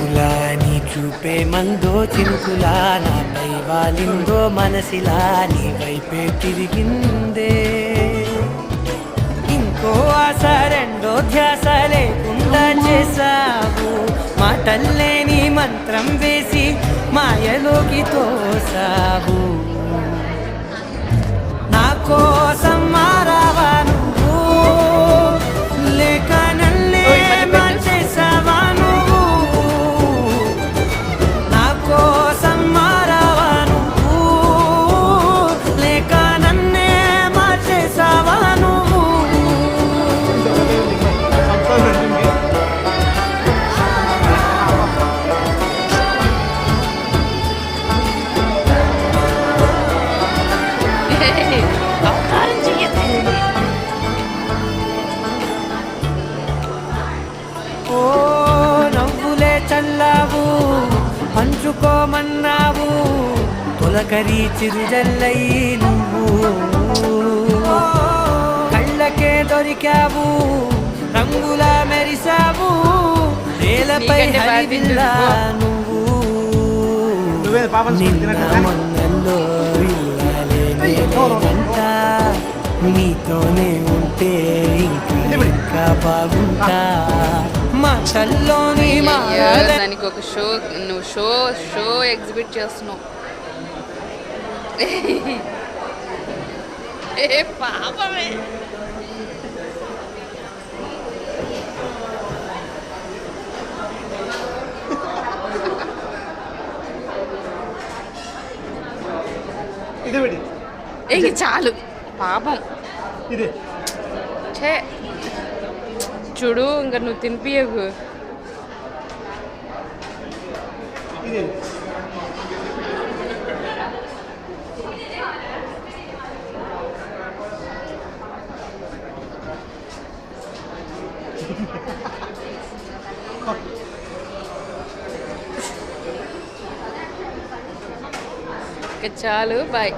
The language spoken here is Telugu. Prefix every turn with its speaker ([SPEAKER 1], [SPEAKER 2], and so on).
[SPEAKER 1] చినుకులా నీ చూపే మందో చినుకులా నాపై వాలిందో మనసిలా నీ వైపే తిరిగిందే ఇంకో ఆశ రెండో ధ్యాస లేకుండా చేసావు మాటల్లేని మంత్రం వేసి మాయలోకి తోసావు నా కోసం మారావా నువ్వు లేక నన్నే మార్చేసావా నువ్వు నా కోసం మారావా నువ్వు లేక నన్నే మార్చేసావా నువ్వు ఓ నవ్వులే చల్లావు పంచుకోమన్నావు తొలకరి చిరుజల్లై నువ్వు కళ్ళకే దొరికావు రంగులా మెరిసావు నేలపై హరివిల్లా నువ్వు నిన్న మొన్నల్లో ఇల్లాలేనంట నీతోనే ఉంటే ఇంకా బాగుంటా మాటల్లోని
[SPEAKER 2] దానికి ఒక షో నువ్వు షో ఎగ్జిబిట్ చేస్తున్నావు ఏ పాపమే ఏ చాలు పాపం ఛే చూడు ఇంకా నువ్వు తినిపియకు చాలు బాయ్.